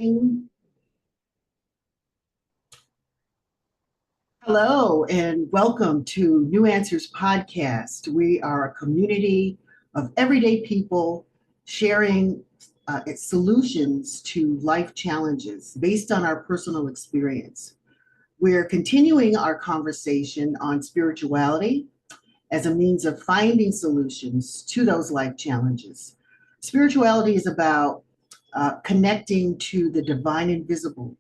Hello and welcome to New Answers Podcast. We are a community of everyday people sharing solutions to life challenges based on our personal experience. We're continuing our conversation on spirituality as a means of finding solutions to those life challenges. Spirituality is about connecting to the divine invisible,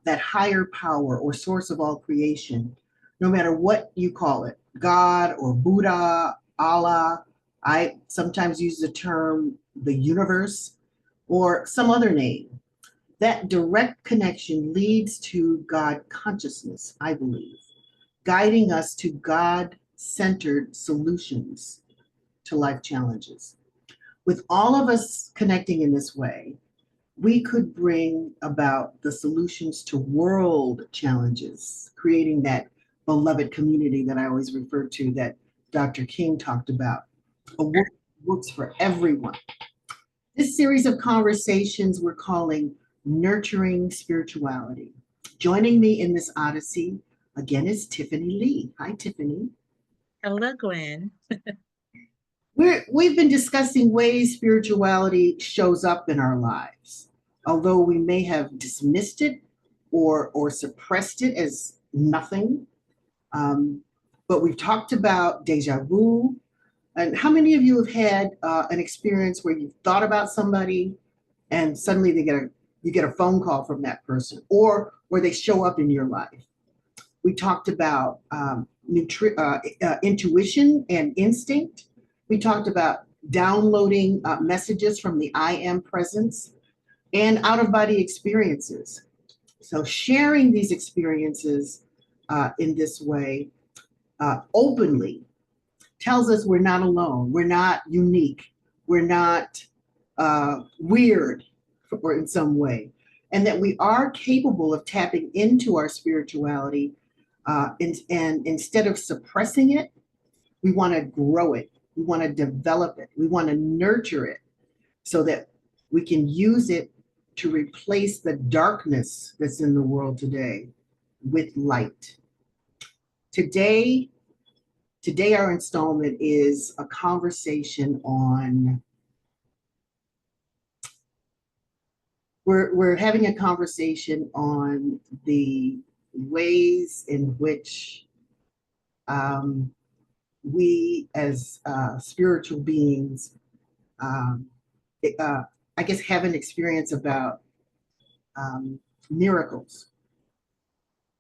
that higher power or source of all creation, no matter what you call it, God or Buddha, Allah. I sometimes use the term the universe or some other name. That direct connection leads to God consciousness, I believe, guiding us to God centered solutions to life challenges. With all of us connecting in this way, we could bring about the solutions to world challenges, creating that beloved community that I always refer to that Dr. King talked about. A work works for everyone. This series of conversations we're calling Nurturing Spirituality. Joining me in this odyssey again is Tiffany Lee. Hi, Tiffany. Hello, Gwen. We've been discussing ways spirituality shows up in our lives, although we may have dismissed it or suppressed it as nothing. But we've talked about deja vu. And how many of you have had an experience where you've thought about somebody and suddenly you get a phone call from that person, or where they show up in your life? We talked about intuition and instinct. We talked about downloading messages from the I am presence and out of body experiences. So, sharing these experiences in this way openly tells us we're not alone, we're not unique, we're not weird or in some way, and that we are capable of tapping into our spirituality. And instead of suppressing it, we want to grow it. We want to develop it. We want to nurture it so that we can use it to replace the darkness that's in the world today with light. Today, our installment is a conversation on, we're having a conversation on the ways in which we as spiritual beings, I guess, have an experience about miracles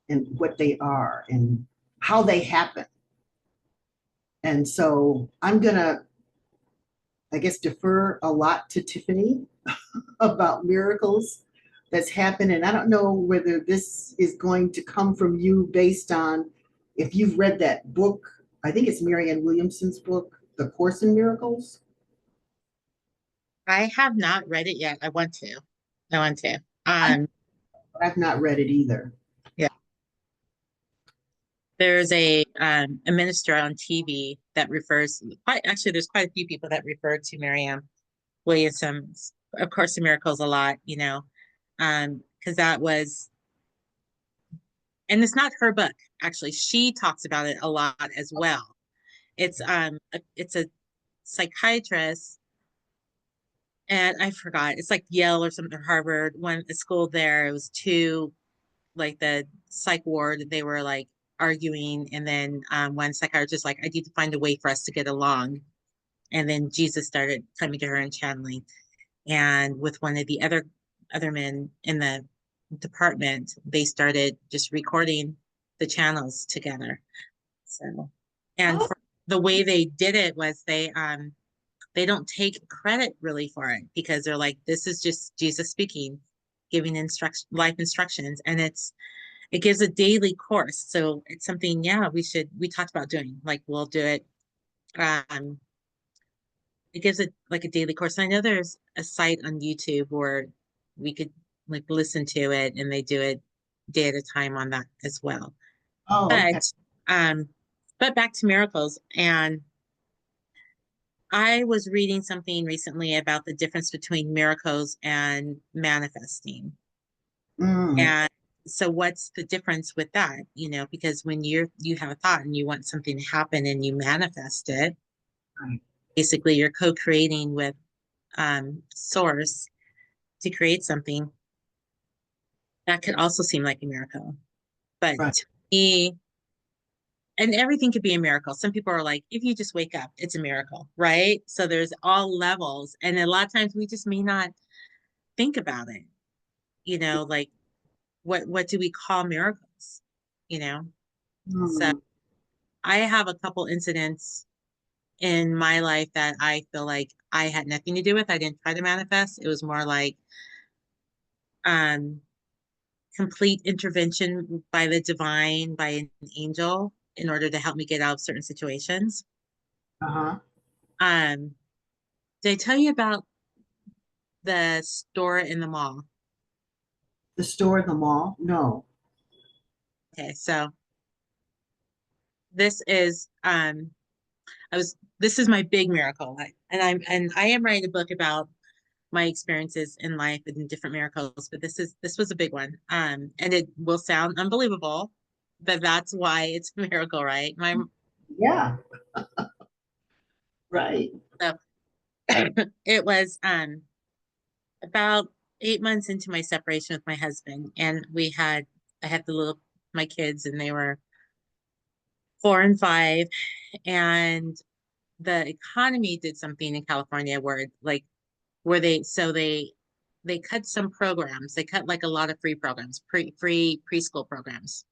and what they are and how they happen. And so I'm going to, I guess, defer a lot to Tiffany about miracles that's happened. And I don't know whether this is going to come from you based on if you've read that book. I think it's Marianne Williamson's book, The Course in Miracles. I have not read it yet. I want to. I've not read it either. Yeah. There's a minister on TV that there's quite a few people that refer to Marianne Williamson's of Course in Miracles a lot, because that was, and it's not her book, actually. She talks about it a lot as well. It's a psychiatrist, and I forgot, it's like Yale or something, or Harvard. When the school there, it was two, like the psych ward, they were like arguing, and then one psychiatrist like, I need to find a way for us to get along. And then Jesus started coming to her and channeling. And with one of the other men in the department, they started just recording the channels together. So, and for the way they did it was they don't take credit really for it, because they're like, this is just Jesus speaking, giving life instructions, and it gives a daily course. So it's something, we talked about doing, like, we'll do it. It gives it like a daily course. And I know there's a site on YouTube where we could like listen to it, and they do it day at a time on that as well. Oh, okay. But back to miracles. And I was reading something recently about the difference between miracles and manifesting. Mm, And so what's the difference with that? Because when you have a thought and you want something to happen and you manifest it, right, basically you're co-creating with source to create something that could also seem like a miracle. But right. to me, and everything could be a miracle. Some people are like, if you just wake up, it's a miracle, right? So there's all levels. And a lot of times we just may not think about it, like what do we call miracles? You know? So Mm, I have a couple incidents in my life that I feel like I had nothing to do with. I didn't try to manifest. It was more like um complete intervention by the divine, by an angel in order to help me get out of certain situations. uh-huh. Um, did I tell you about the store in the mall? The store in the mall? No. Okay, so this is this is my big miracle. And I am writing a book about my experiences in life and different miracles, but this was a big one. And it will sound unbelievable, but that's why it's a miracle, right? My Yeah, right. so it was about 8 months into my separation with my husband, and I had my kids, and they were 4 and 5, and the economy did something in California where they cut some programs. They cut like a lot of free programs, free preschool programs.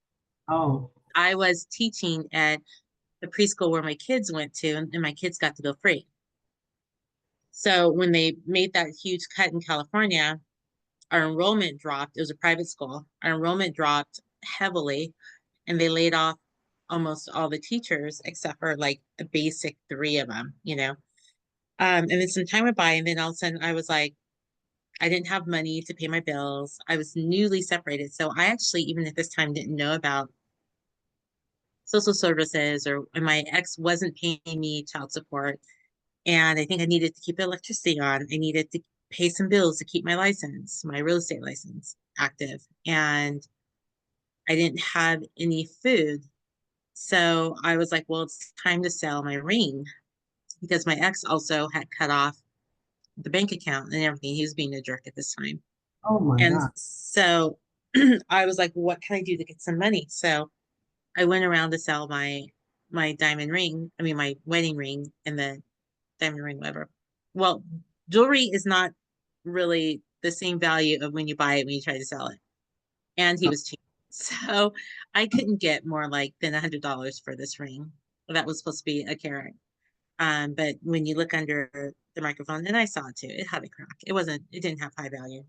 Oh, I was teaching at the preschool where my kids went to, and my kids got to go free. So when they made that huge cut in California, our enrollment dropped. It was a private school. Our enrollment dropped heavily, and they laid off almost all the teachers except for like a basic three of them. And then some time went by, and then all of a sudden I was like, I didn't have money to pay my bills. I was newly separated. So I actually, even at this time, didn't know about social services, and my ex wasn't paying me child support. And I think I needed to keep the electricity on. I needed to pay some bills to keep my license, my real estate license active. And I didn't have any food. So I was like, well, it's time to sell my ring because my ex also had cut off the bank account and everything. He was being a jerk at this time. oh my And God. so I was like, what can I do to get some money? So I went around to sell my diamond ring, I mean my wedding ring and the diamond ring, whatever. Well, jewelry is not really the same value of when you buy it when you try to sell it. And he was cheap. So I couldn't get more like than $100 for this ring. That was supposed to be a carat. But when you look under the microphone, and I saw it too, it had a crack. It didn't have high value.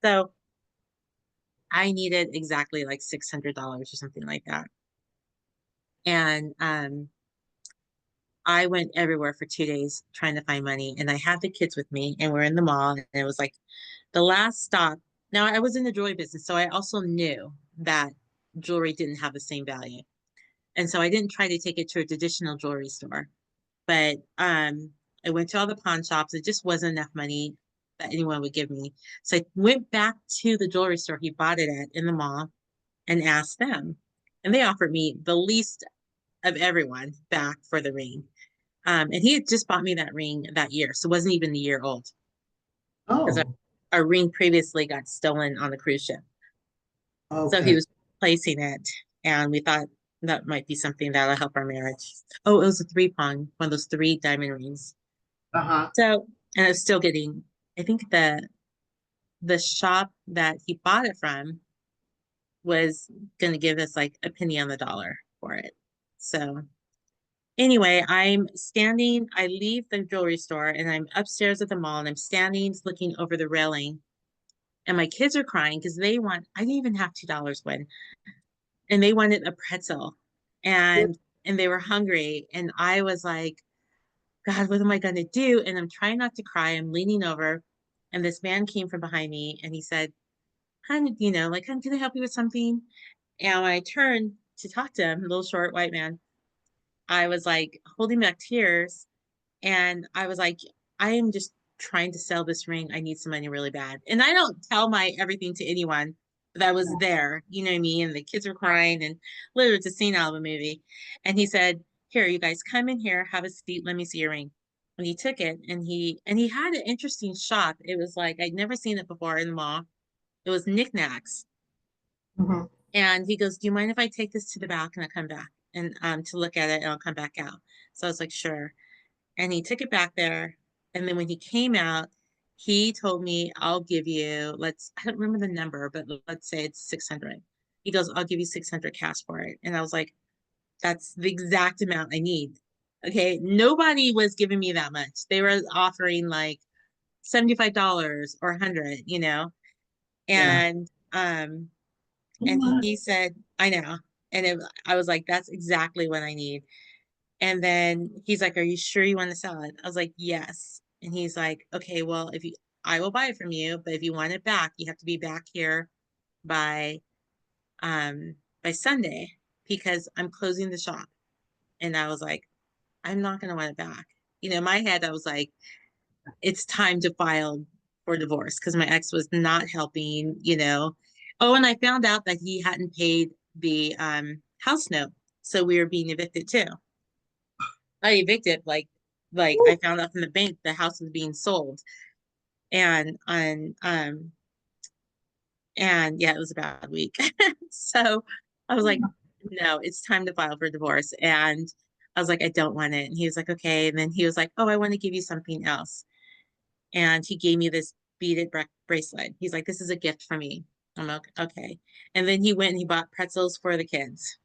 So I needed exactly like $600 or something like that. And I went everywhere for 2 days trying to find money. And I had the kids with me, and we're in the mall. And it was like the last stop. Now, I was in the jewelry business, so I also knew that jewelry didn't have the same value. And so I didn't try to take it to a traditional jewelry store. But I went to all the pawn shops. It just wasn't enough money that anyone would give me. So I went back to the jewelry store he bought it at in the mall and asked them. And they offered me the least of everyone back for the ring. And he had just bought me that ring that year. So it wasn't even a year old because Oh, our ring previously got stolen on a cruise ship. So he okay. was placing it. And we thought that might be something that'll help our marriage. Oh, it was a three prong, one of those three diamond rings. Uh-huh. So, and I was still getting, I think the shop that he bought it from was going to give us like a penny on the dollar for it. So anyway, I leave the jewelry store and I'm upstairs at the mall and I'm standing looking over the railing and my kids are crying because I didn't even have $2 when, and they wanted a pretzel Yeah. and they were hungry. And I was like, God, what am I going to do? And I'm trying not to cry. I'm leaning over and this man came from behind me and he said, "Hun, like, hun, can I help you with something?" And when I turned to talk to him, a little short white man, I was like holding back tears. And I was like, I am just trying to sell this ring. I need some money really bad. And I don't tell my everything to anyone. that was there, you know what I mean? And the kids were crying and literally it's a scene out of a movie. And he said, here, you guys come in here, have a seat, let me see your ring. And he took it and he had an interesting shop. It was like I'd never seen it before in the mall. It was knickknacks. Mhm. And he goes, do you mind if I take this to the back and I come back and to look at it and I'll come back out? So I was like, sure. And he took it back there. And then when he came out, he told me, I'll give you, I don't remember the number, but let's say it's 600. He goes, I'll give you 600 cash for it. And I was like, that's the exact amount I need. Okay. Nobody was giving me that much. They were offering like $75 or 100, you know? Yeah. And he said, I know. I was like, that's exactly what I need. And then he's like, are you sure you want to sell it? I was like, yes. And he's like, okay, well, I will buy it from you, but if you want it back, you have to be back here by, by Sunday because I'm closing the shop. And I was like, I'm not going to want it back. You know, in my head, I was like, it's time to file for divorce because my ex was not helping, you know. Oh, and I found out that he hadn't paid the house note. So we were being evicted too. I evicted like I found out from the bank the house was being sold. And and yeah, it was a bad week. So I was like, no, it's time to file for divorce. And I was like, I don't want it. And he was like, okay. And then he was like, oh, I want to give you something else. And he gave me this beaded bracelet. He's like, this is a gift for me. I'm like, okay. And then he went and he bought pretzels for the kids.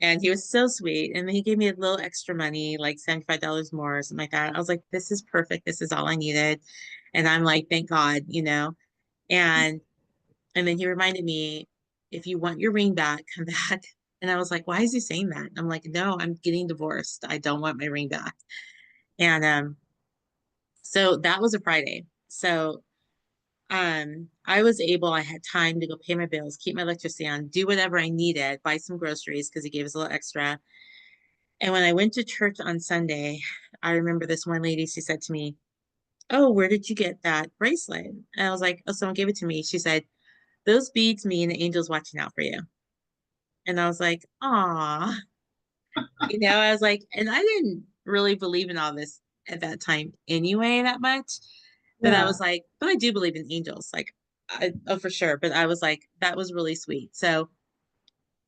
And he was so sweet. And then he gave me a little extra money, like $75 more or something like that. I was like, this is perfect. This is all I needed. And I'm like, thank God, you know. And and then he reminded me, if you want your ring back, come back. And I was like, why is he saying that? I'm like, no, I'm getting divorced. I don't want my ring back. And so that was a Friday. So I had time to go pay my bills, keep my electricity on, do whatever I needed, buy some groceries because he gave us a little extra. And when I went to church on Sunday, I remember this one lady, she said to me, oh, where did you get that bracelet? And I was like, oh, someone gave it to me. She said, those beads mean the angel's watching out for you. And I was like, "Aw," you know, I was like, and I didn't really believe in all this at that time anyway, that much. But I Yeah. was like, but I do believe in angels, like, oh, for sure. But I was like, that was really sweet. So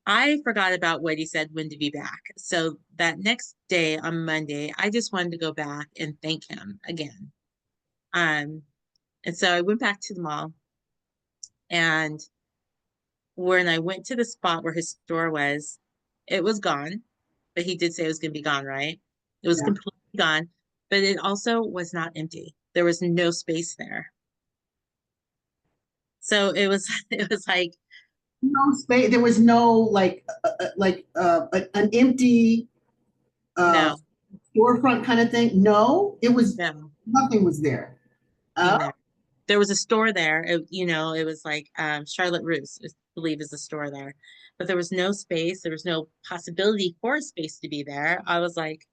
I forgot about what he said when to be back. So that next day on Monday, I just wanted to go back and thank him again. Um, and so I went back to the mall, and when I went to the spot where his store was, it was gone, but he did say it was going to be gone, right? It was Yeah. completely gone, but it also was not empty. There was no space there. So it was, it was like, No space. There was no an empty uh, no, storefront kind of thing. No, it was no, nothing was there. Oh, no. There was a store there. You know, it was like Charlotte Russe, I believe, is the store there. But there was no space. There was no possibility for a space to be there. I was like,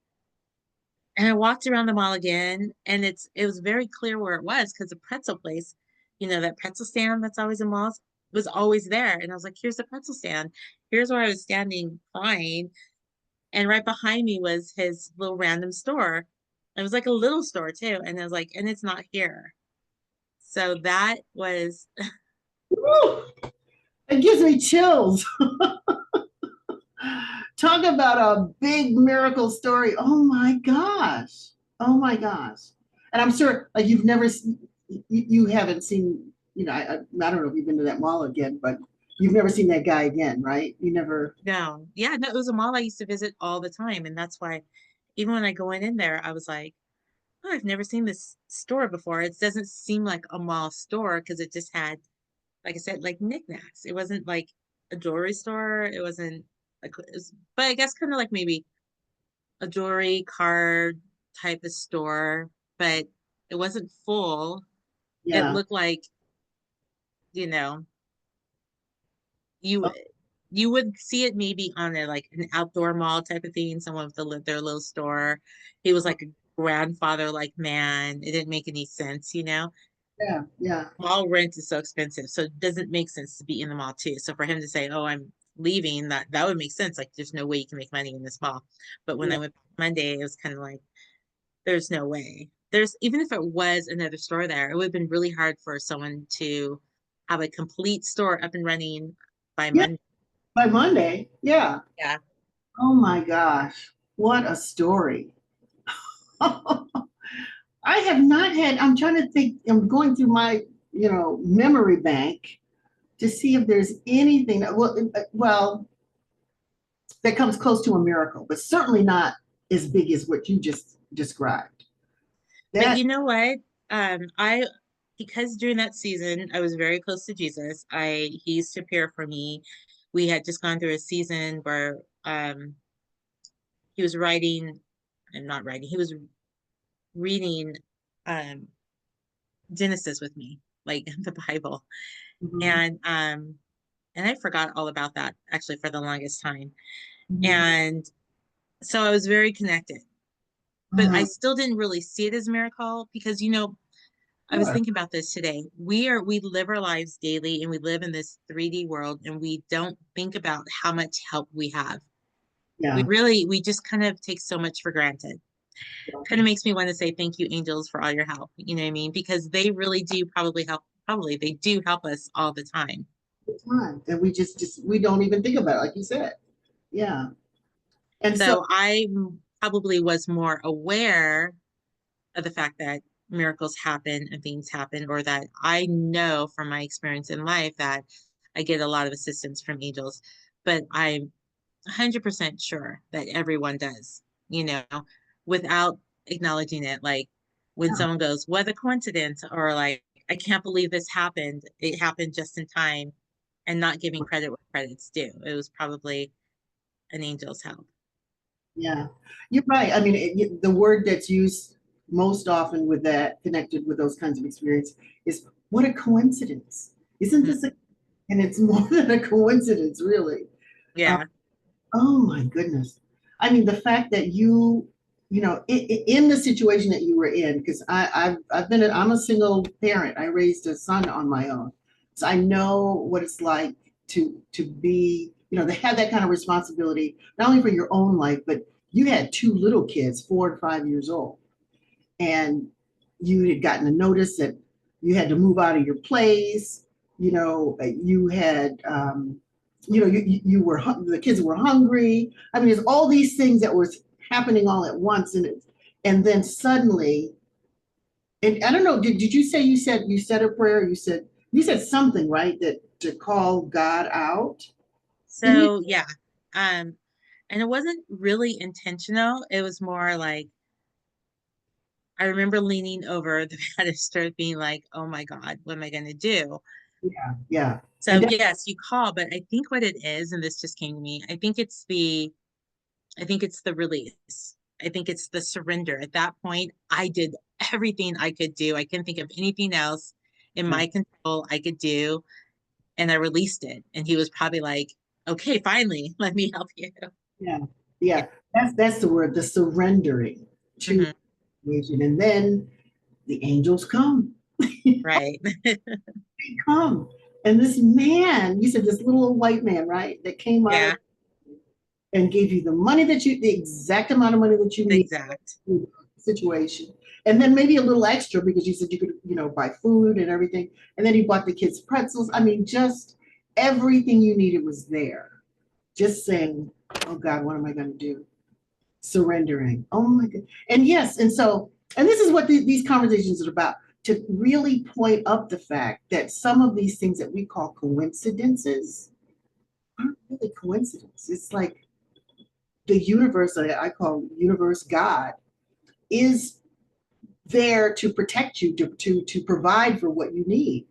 and I walked around the mall again, and it was very clear where it was because the pretzel place, you know, that pretzel stand that's always in malls was always there. And I was like, here's the pretzel stand. Here's where I was standing crying. And right behind me was his little random store. It was like a little store too. And I was like, and it's not here. So that was, woo, it gives me chills. Talk about a big miracle story. Oh my gosh. Oh my gosh. And I'm sure like you haven't seen, I don't know if you've been to that mall again, but you've never seen that guy again, right? You never, no, yeah, no, it was a mall I used to visit all the time. And that's why even when I go in there, I was like, oh, I've never seen this store before. It doesn't seem like a mall store because it just had, like I said, like knickknacks. It wasn't like a jewelry store. It wasn't like, but I guess kind of like maybe a jewelry card type of store, but it wasn't full. It yeah. looked like, you know, you you would see it maybe on a like an outdoor mall type of thing, someone with their little store. He was like a grandfather like man. It didn't make any sense, you know. Yeah, yeah, Mall rent is so expensive, so it doesn't make sense to be in the mall too. So for him to say, "Oh, I'm leaving," that would make sense. Like, there's no way you can make money in this mall. But when I yeah, went Monday, it was kind of like, there's no way. There's even if it was another store there, it would have been really hard for someone to have a complete store up and running by yeah. Monday. By Monday, yeah. Yeah. Oh my gosh, what a story. I have not had, I'm trying to think, I'm going through my, memory bank to see if there's anything that, well, that comes close to a miracle, but certainly not as big as what you just described. But That, you know what? I because during that season I was very close to Jesus. He used to appear for me. We had just gone through a season where he was writing and not writing, he was reading um Genesis with me, like the Bible. mhm, And I forgot all about that actually for the longest time. mhm. And so I was very connected. But I Mm, still didn't really see it as a miracle because I was sure. thinking about this today. We live our lives daily and we live in this 3D world and we don't think about how much help we have. Yeah. We just kind of take so much for granted. Kind of makes me want to say thank you, angels, for all your help. You know what I mean? Because they really do probably they do help us all the time. Time. And we just we don't even think about it, like you said. Yeah. And so So I probably was more aware of the fact that miracles happen and things happen, or that I know from my experience in life that I get a lot of assistance from angels, but I'm 100% sure that everyone does, you know, without acknowledging it. Like when yeah, someone goes, what a coincidence, or like, I can't believe this happened. It happened just in time, and not giving credit where credit's due. It was probably an angel's help. yeah. You're right. I mean, the word that's used most often with that, connected with those kinds of experience, is what a coincidence. Isn't Mhm. this and it's more than a coincidence, really. Yeah. Oh my goodness. I mean, the fact that in the situation that you were in, because I'm a single parent. I raised a son on my own. So I know what it's like to be, to have that kind of responsibility, not only for your own life, but you had two little kids, 4 and 5 years old, and you had gotten a notice that you had to move out of your place. You had, you were, the kids were hungry. I mean, there's all these things that were happening all at once. And then suddenly, and I don't know, did you say you said a prayer? You said something, right? That to call God out. Didn't you? So yeah. Um, and it wasn't really intentional. It was more like I remember leaning over the banister being like, oh my God, what am I gonna do? Yeah, yeah. So And that, yes, you call, but I think what it is, and this just came to me, I think it's the release. I think it's the surrender. At that point, I did everything I could do. I couldn't think of anything else in yeah, my control I could do, and I released it. And he was probably like, okay, finally, let me help you. yeah, Yeah. yeah. That's the word, the surrendering to Hmm. the situation. And then the angels come. Right. Come. And this man, you said this little old white man, right? That came out of Yeah, and gave you the exact amount of money that you need exact. for the situation. And then maybe a little extra because you said you could, buy food and everything. And then he bought the kids pretzels. I mean, just everything you needed was there. Just saying, oh God, what am I going to do? Surrendering. Oh my God. And yes, and this is what these conversations are about, to really point up the fact that some of these things that we call coincidences aren't really coincidences. It's like the universe, I call universe God, is there to protect you, to provide for what you need,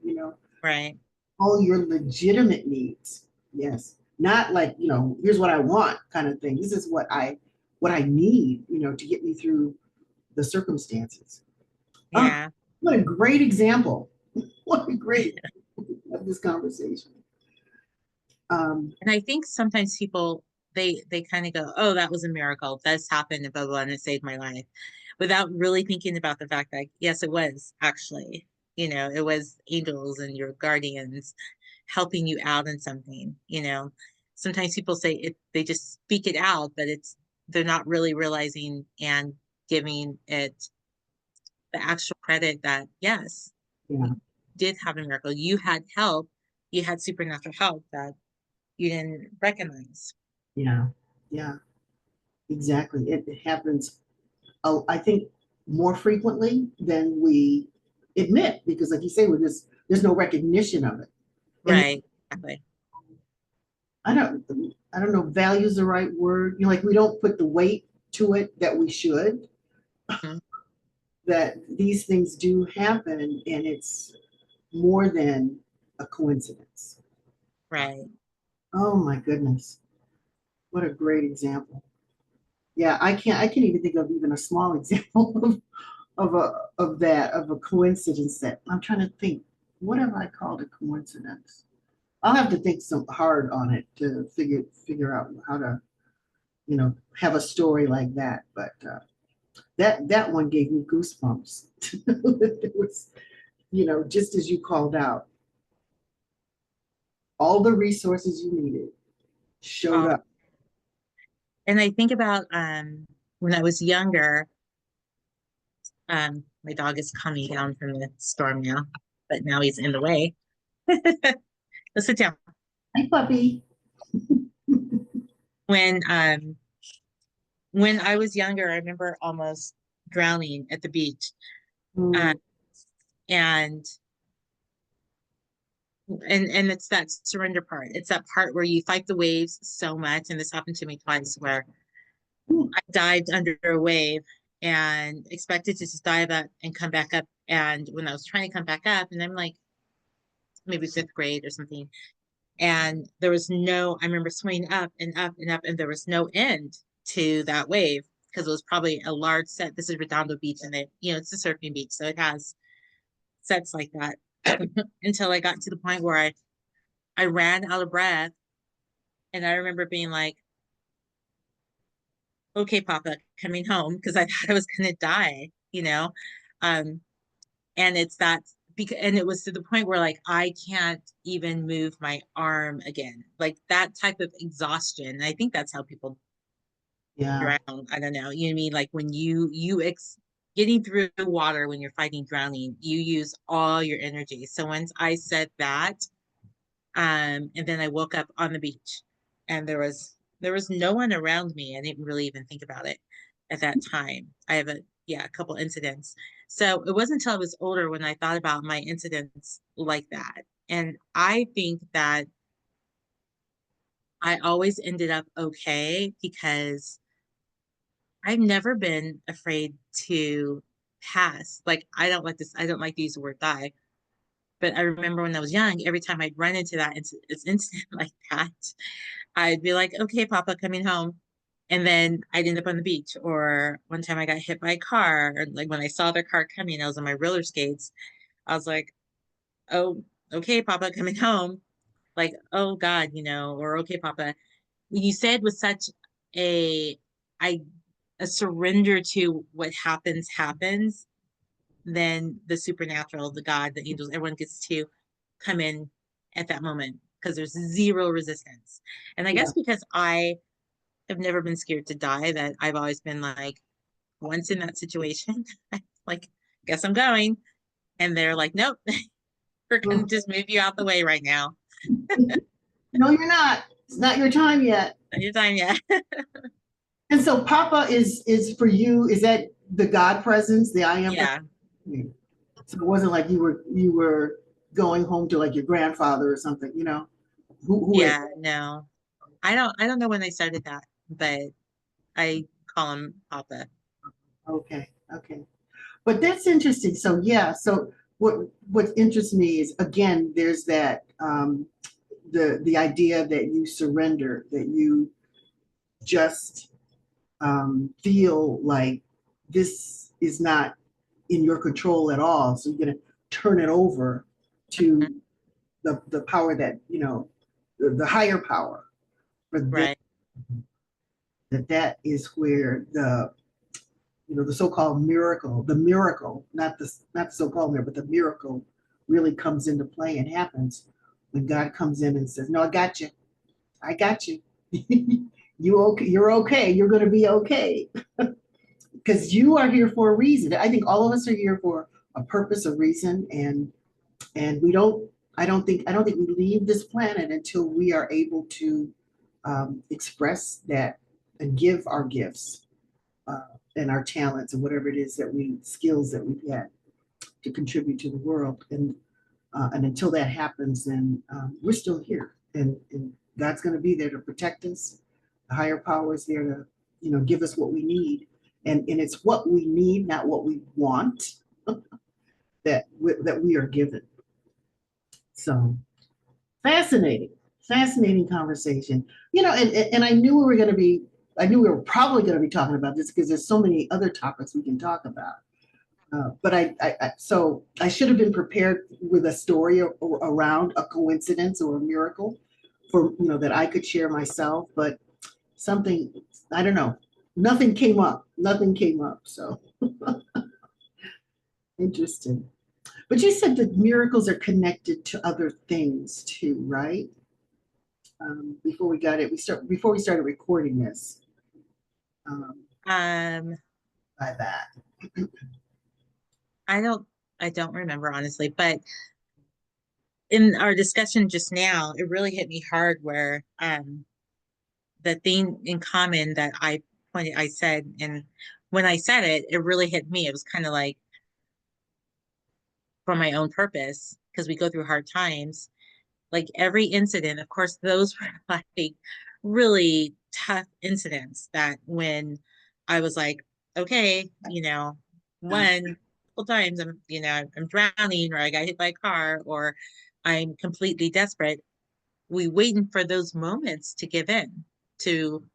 Right. all your legitimate needs. Yes. Not like, here's what I want kind of thing. This is what I need, to get me through the circumstances. Oh, Yeah. what a great example. What a great of this conversation. Um, And I think sometimes people they kind of go, "Oh, that was a miracle. This happened, and blah blah, and it saved my life," without really thinking about the fact that yes, it was actually. it was angels and your guardians helping you out in something. Sometimes people say they just speak it out, but they're not really realizing and giving it the actual credit that, yes, Yeah, you did have a miracle. You had help, you had supernatural help that you didn't recognize. yeah, yeah, exactly. It happens, I think, more frequently than we admit, because like you say, there's no recognition of it. And Right. Exactly. I don't I don't know, value is the right word. Like we don't put the weight to it that we should, Mhm. that these things do happen and it's more than a coincidence. Right. Oh my goodness. What a great example. Yeah, I can't even think of even a small example of a coincidence. That I'm trying to think, what have I called a coincidence? I'll have to think some hard on it to figure out how to, have a story like that. But that one gave me goosebumps. It was, just as you called out, all the resources you needed showed Um, up. and I think about when I was younger, my dog is coming down from the storm now, but now he's in the way. Let's sit down. Hey, puppy. When um when I was younger, I remember almost drowning at the beach. Uh, Mm, and and it's that surrender part. It's that part where you fight the waves so much. And this happened to me twice where mm, I dived under a wave and expected to just dive up and come back up. And when I was trying to come back up, and I'm like maybe fifth grade or something, and there was no, I remember swinging up and up and up, and there was no end to that wave because it was probably a large set. This is Redondo Beach, and it's a surfing beach, so it has sets like that. Until I got to the point where I ran out of breath, and I remember being like, "Okay, Papa, coming home," because I thought I was gonna die. Um, and it's that because and it was to the point where like I can't even move my arm again, like that type of exhaustion. I think that's how people yeah, drown. I don't know. You know what I mean? Like when getting through the water when you're fighting drowning, you use all your energy. So once I said that, and then I woke up on the beach, and there was no one around me. I didn't really even think about it at that time. I have a couple incidents. So it wasn't until I was older when I thought about my incidents like that. And I think that I always ended up okay because I've never been afraid to pass. Like I don't like to use the word die, but I remember when I was young, every time I'd run into that incident like that, I'd be like, okay, Papa, coming home. And then I'd end up on the beach. Or one time I got hit by a car, or like when I saw their car coming, I was on my roller skates. I was like, oh, okay, Papa, coming home. Like, oh God, or okay, Papa. When you said with such a I a surrender to what happens, then the supernatural, the God, the angels, everyone gets to come in at that moment because there's zero resistance. And I yeah, guess because I have never been scared to die, that I've always been like, once in that situation, like, guess I'm going. And they're like, nope, we're going to mm. just move you out the way right now. No, you're not. It's not your time yet. Not your time yet. And so Papa is for you, is that the God presence, the I am Yeah. presence? So it wasn't like you were going home to like your grandfather or something, who is? Yeah. No, I don't know when I started that, but I call him Papa. Okay, okay. But that's interesting. So yeah, so what interests me is, again, there's that, the idea that you surrender, that you just, feel like this is not in your control at all. So you're gonna turn it over Mhm. to the power that, the higher power for this, Right. that is where the so-called miracle, not the so-called miracle, but the miracle really comes into play and happens when God comes in and says, "No, I got you. I got you. You okay? You're okay. You're going to be okay because you are here for a reason." I think all of us are here for a purpose, a reason, and we don't. I don't think we leave this planet until we are able to express that and give our gifts uh, and our talents and whatever it is that we skills that we've had to contribute to the world. And until that happens, then we're still here, and God's going to be there to protect us. The higher power is there to give us what we need, and it's what we need, not what we want, that we are given. So fascinating, fascinating conversation. And I knew we were going to be. I knew we were probably going to be talking about this because there's so many other topics we can talk about. But so I should have been prepared with a story around a coincidence or a miracle for that I could share myself. But something, I don't know, nothing came up. Nothing came up. So interesting. But you said that miracles are connected to other things too, right? Before we got it, before we started recording this. Um, Um, by that. I don't I don't remember honestly, but in our discussion just now, it really hit me hard where the thing in common that I said, and when I said it, it really hit me. It was kind of like for my own purpose, because we go through hard times. Like every incident, of course, those were like really tough incidents that when I was like, okay, one couple times I'm drowning or I got hit by a car or I'm completely desperate. We waiting for those moments to give in, to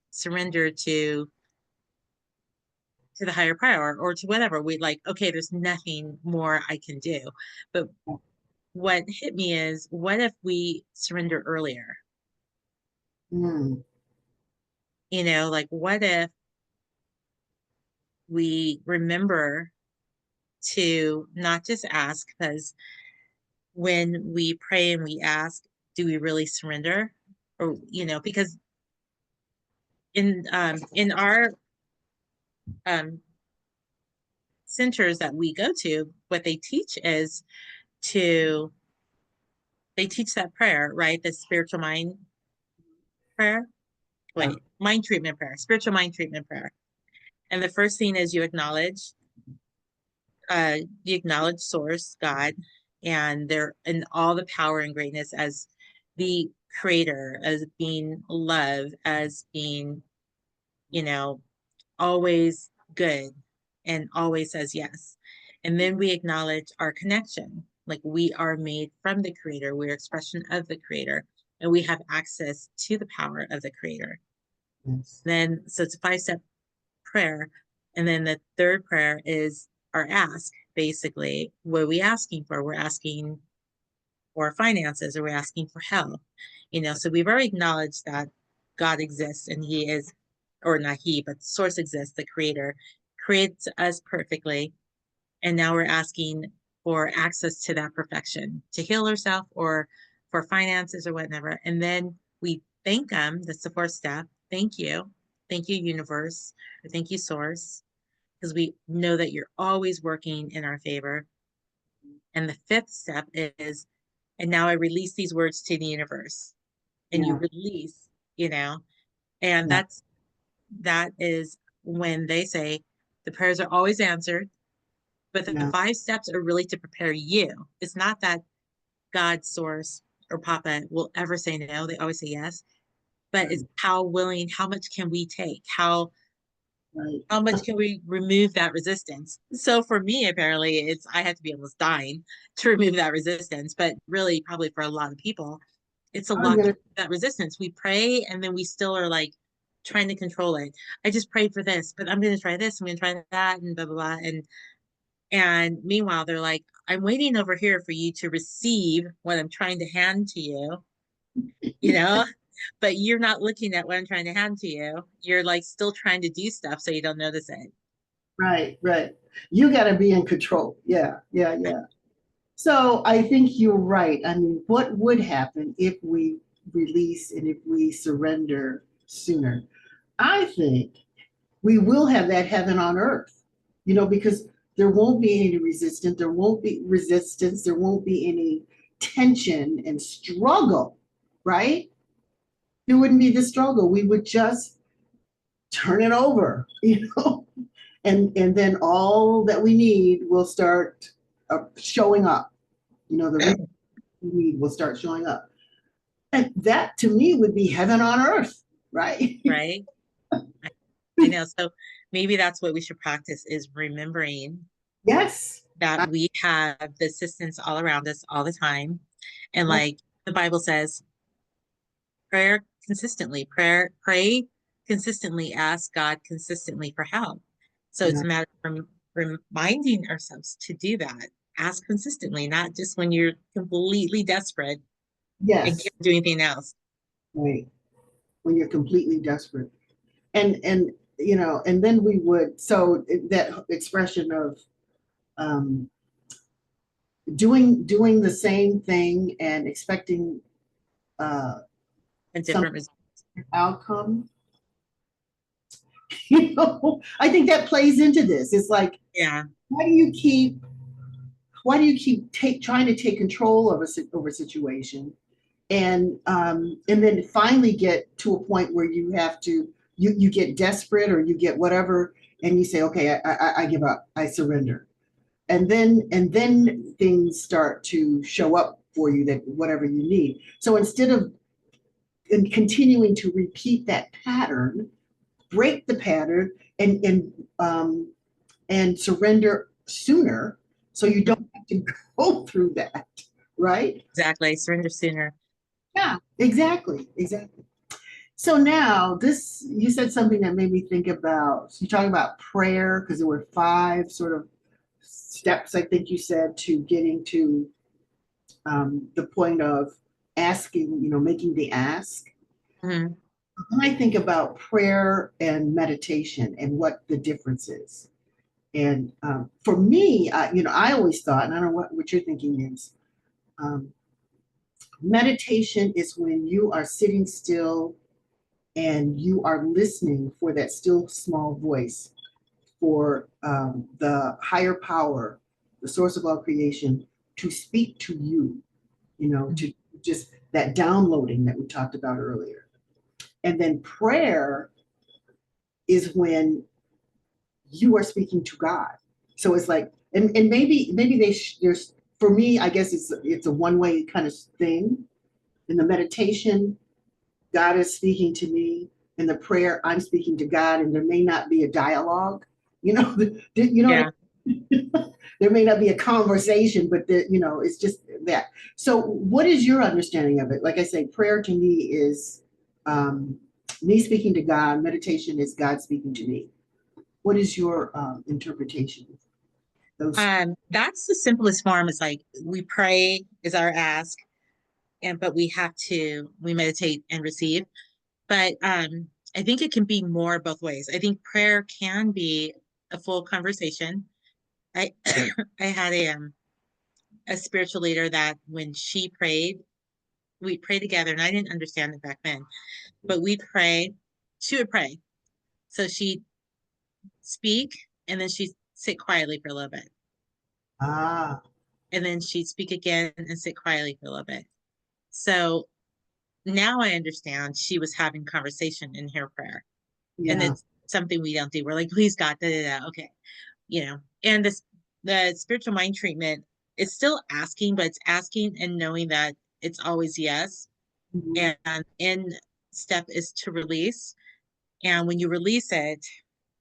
surrender to the higher power or to whatever. We like, okay, there's nothing more I can do. But what hit me is, what if we surrender earlier? Mm, Like what if we remember to not just ask, because when we pray and we ask, do we really surrender? Or, because in our um centers that we go to, what they teach is to they teach that prayer, right? The spiritual mind prayer. yeah, Wait, mind treatment prayer, spiritual mind treatment prayer. And the first thing is you acknowledge source, God, and they're in all the power and greatness as the creator, as being love, as being, you know, always good and always says yes. And then we acknowledge our connection. Like we are made from the creator, we're expression of the creator, and we have access to the power of the creator. yes, Then, so it's a 5 step prayer. And then the third prayer is our ask, basically. What are we asking for? We're asking for finances or we're asking for health. So we've already acknowledged that God exists and He is, or not He, but Source exists, the Creator, creates us perfectly. And now we're asking for access to that perfection to heal ourselves or for finances or whatever. And then we thank Him. That's the fourth step. Thank you. Thank you, universe. Or thank you, source, because we know that you're always working in our favor. And the fifth step is, and now I release these words to the universe. And you yeah, release, you know, and yeah, that is when they say the prayers are always answered, but the yeah, 5 steps are really to prepare you. It's not that God, source, or Papa will ever say no. They always say yes. But it's right, how willing, how much can we take? right. How much can we remove that resistance? So for me, apparently, it's I have to be almost dying to remove that resistance. But really, probably for a lot of people, it's a I'm lot gonna, that resistance. We pray and then we still are like trying to control it. I just prayed for this, but I'm going to try this. I'm going to try that, and blah blah blah. And meanwhile, they're like, I'm waiting over here for you to receive what I'm trying to hand to you, you know, but you're not looking at what I'm trying to hand to you. You're like still trying to do stuff so you don't notice it. Right, right. You got to be in control. Yeah, yeah, yeah. So I think you're right. I mean, what would happen if we release and if we surrender sooner? I think we will have that heaven on earth, because there won't be any resistance, there won't be any tension and struggle, right? There wouldn't be the struggle. We would just turn it over, and then all that we need will start showing up. The reason we need will start showing up. And that to me would be heaven on earth, right? Right? I, I know. So maybe that's what we should practice is remembering Yes. that we have the assistance all around us all the time. And like the Bible says, pray consistently, ask God consistently for help. So it's Yeah. a matter of reminding ourselves to do that. Ask consistently, not just when you're completely desperate and Yes. can't do anything else. Right. When you're completely desperate. And then we would, so that expression of um, doing the same thing and expecting uh, And some different results. outcome. I think that plays into this. It's like, Yeah, why do you keep trying to take control of a situation, and then finally get to a point where you have to you get desperate, or you get whatever, and you say, okay, I give up, I surrender, and then things start to show up for you, that whatever you need. So instead of continuing to repeat that pattern, break the pattern, um, and surrender sooner, so you don't have to go through that, right? exactly. Surrender sooner. Yeah, exactly, exactly. So now this, you said something that made me think about, you talk about prayer, because there were five sort of steps, I think you said, to getting to the point of asking, making the ask. Mhm. When I think about prayer and meditation and what the difference is. And for me, I always thought, and I don't know what you're thinking is, um, meditation is when you are sitting still and you are listening for that still small voice, for the higher power, the source of all creation, to speak to you, to just that downloading that we talked about earlier. And then prayer is when you are speaking to God. So it's like, and maybe there's, for me, I guess it's a one way kind of thing. In the meditation, God is speaking to me. In the prayer, I'm speaking to God, and there may not be a dialogue. What Yeah. there may not be a conversation, but it's just that. So, what is your understanding of it? Like I say, prayer to me is me speaking to God. Meditation is God speaking to me. What is your interpretation of those? That's the simplest form. Is like we pray is our ask, and but we meditate and receive. But I think it can be more both ways. I think prayer can be a full conversation. I I had a spiritual leader that when she prayed, we'd pray together, and I didn't understand it back then, but we'd pray. She would pray, so she'd speak, and then she'd sit quietly for a little bit, Ah, and then she'd speak again and sit quietly for a little bit. So now I understand she was having conversation in her prayer, and yeah, it's something we don't do. We're like, please God, da da da. Okay, and the spiritual mind treatment is still asking, but it's asking and knowing that it's always yes. mhm, And in step is to release. And when you release it,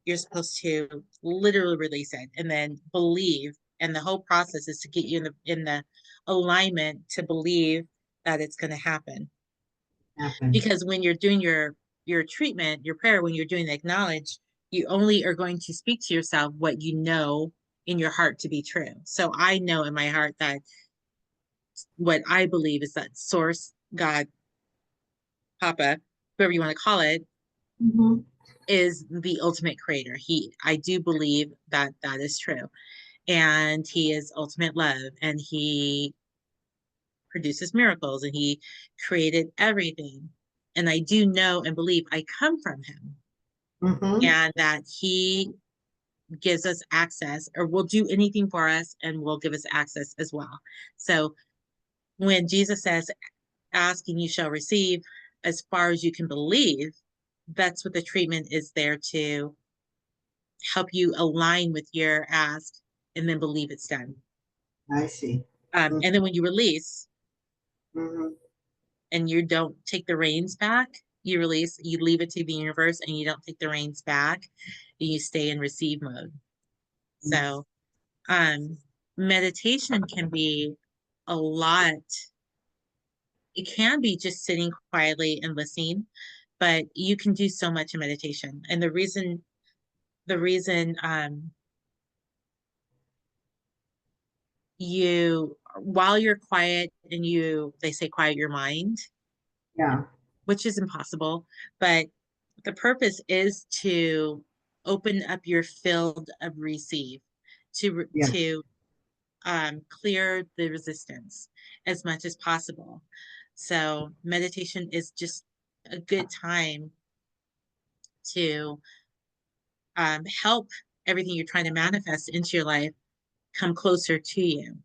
you're supposed to literally release it and then believe. And the whole process is to get you in the alignment to believe that it's going to happen. happen. Because when you're doing your treatment, your prayer, when you're doing the acknowledge, you only are going to speak to yourself what you know in your heart to be true. So I know in my heart that what I believe is that source, God, Papa, whoever you want to call it, Mhm. is the ultimate creator. I do believe that that is true. And he is ultimate love, and he produces miracles, and he created everything. And I do know and believe I come from him, Mm-hmm. and that he gives us access, or will do anything for us and will give us access as well. So when Jesus says, ask and you shall receive, as far as you can believe, that's what the treatment is there to help you align with your ask and then believe it's done. I see. And then when you release Mm-hmm. and you don't take the reins back, you release, you leave it to the universe, and you don't take the reins back, and you stay in receive mode. So um meditation can be a lot. It can be just sitting quietly and listening, but you can do so much in meditation. And the reason you, while you're quiet, and they say quiet your mind, Yeah. which is impossible, but the purpose is to open up your field of receive, Yeah. to clear the resistance as much as possible. So meditation is just a good time to help everything you're trying to manifest into your life come closer to you.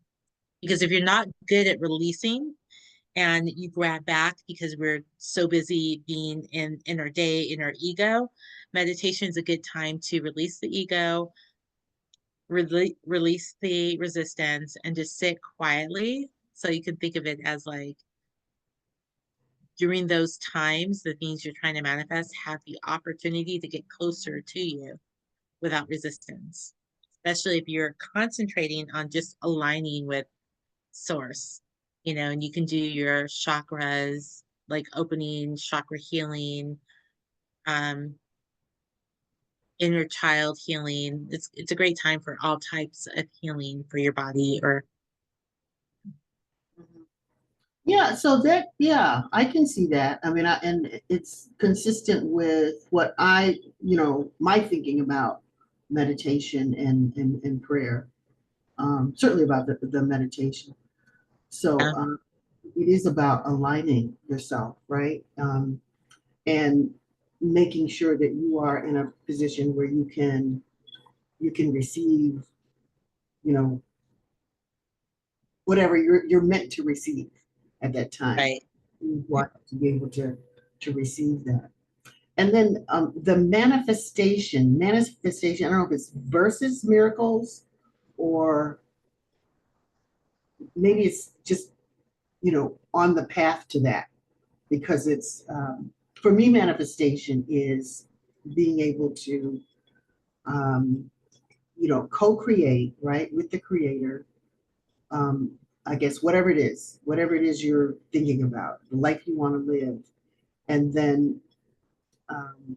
Because if you're not good at releasing, and you grab back because we're so busy being in our day, in our ego, meditation is a good time to release the ego, release the resistance, and just sit quietly. So you can think of it as like, during those times, the things you're trying to manifest have the opportunity to get closer to you without resistance, especially if you're concentrating on just aligning with source, and you can do your chakras, like opening, chakra healing, um, inner child healing. It's a great time for all types of healing for your body. Or Mhm. Yeah, so that, yeah, I can see that. I mean, and it's consistent with what my thinking about meditation and prayer, certainly about the meditation. So it is about aligning yourself, right? And making sure that you are in a position where you can receive, you know, whatever you're meant to receive at that time. right, You want to be able to receive that. And then the manifestation, I don't know if it's versus miracles or maybe it's just, on the path to that, because it's, for me, manifestation is being able to, um, co-create, right, with the creator. Um, I guess whatever it is you're thinking about, the life you want to live, and then um,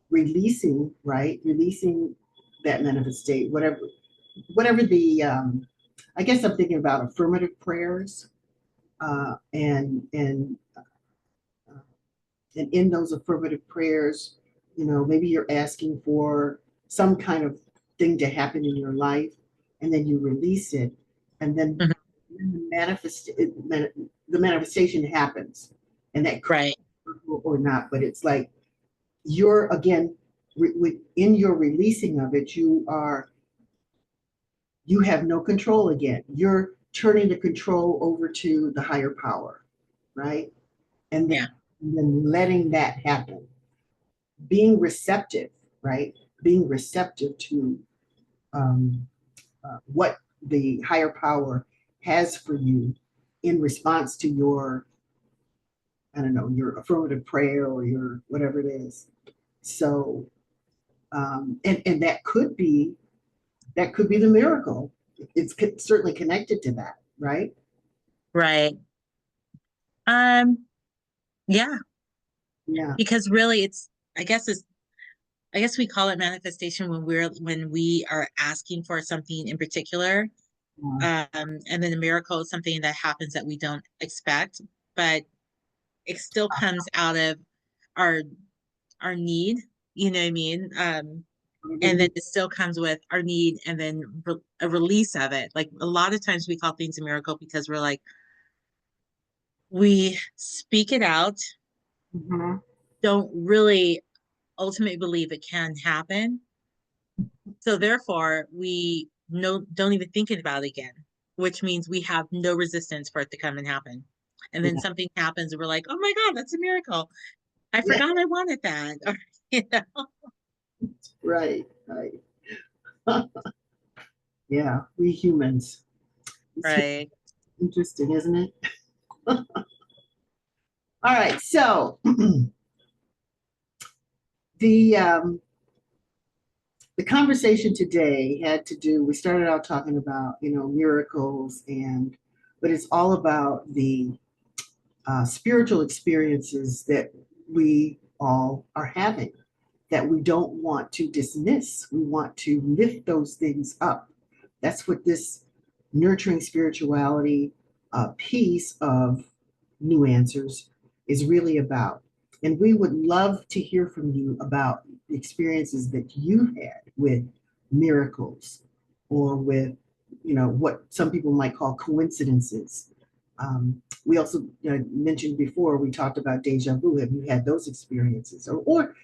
releasing, right? Releasing that manifestate, whatever I guess I'm thinking about affirmative prayers, uh, and in those affirmative prayers, maybe you're asking for some kind of thing to happen in your life, and then you release it, and then mhm, the manifestation happens, and that could right, or not, but it's like you're again in your releasing of it, you have no control again. You're turning the control over to the higher power, right? And yeah, then letting that happen. Being receptive, right? Being receptive to um, what the higher power has for you in response to your, I don't know, your affirmative prayer or your whatever it is. So, and that could be the miracle. It's certainly connected to that, right? right. Um, yeah, Yeah. because really, I guess it's, I guess we call it manifestation when we are asking for something in particular. Yeah. And then a miracle is something that happens that we don't expect, but it still comes out of our our need. you know what I mean? And Mhm. then it still comes with our need and then a release of it. Like a lot of times we call things a miracle because we're like, we speak it out, Mhm. don't really ultimately believe it can happen. So therefore, we don't even think about it again, which means we have no resistance for it to come and happen. And then Yeah. something happens and we're like, oh my God, that's a miracle. I Yeah. forgot I wanted that. Or, you know, Right. Right. Yeah. We humans. It's right. interesting, isn't it? All right. So the um, the conversation today had to do. We started out talking about miracles, but it's all about the spiritual experiences that we all are having, that we don't want to dismiss. We want to lift those things up. That's what this nurturing spirituality piece of New Answers is really about. And we would love to hear from you about the experiences that you've had with miracles or with, what some people might call coincidences. We also mentioned before, we talked about deja vu. Have you had those experiences? Or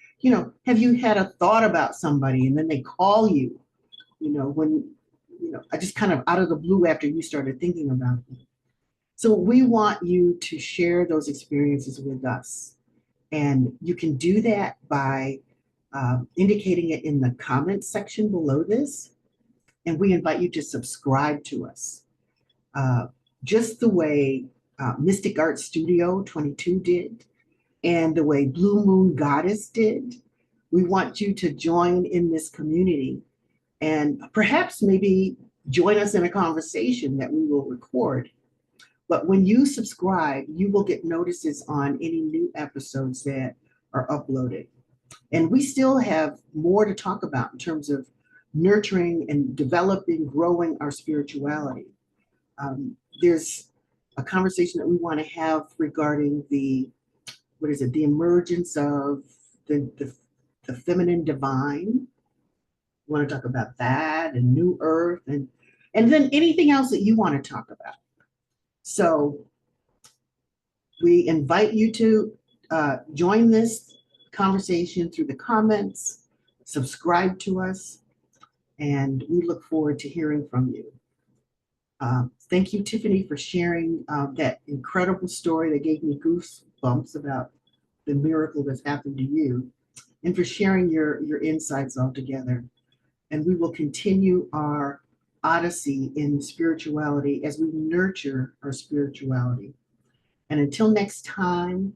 have you had a thought about somebody and then they call you, when, I just kind of out of the blue after you started thinking about them. So we want you to share those experiences with us. And you can do that by indicating it in the comments section below this. And we invite you to subscribe to us, uh, just the way Mystic Art Studio 22 did, and the way Blue Moon Goddess did. We want you to join in this community and perhaps maybe join us in a conversation that we will record. But when you subscribe, you will get notices on any new episodes that are uploaded. And we still have more to talk about in terms of nurturing and developing, growing our spirituality. There's a conversation that we want to have regarding what is it, the emergence of the feminine divine. We want to talk about that and New Earth and then anything else that you want to talk about. So we invite you to join this conversation through the comments, subscribe to us, and we look forward to hearing from you. Thank you, Tiffany, for sharing that incredible story that gave me goosebumps about the miracle that's happened to you, and for sharing your insights altogether. And we will continue our odyssey in spirituality as we nurture our spirituality. And until next time,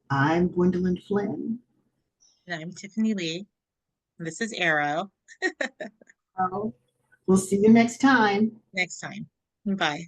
I'm Gwendolyn Flynn. And I'm Tiffany Lee. This is Arrow. We'll see you next time. Next time. Bye.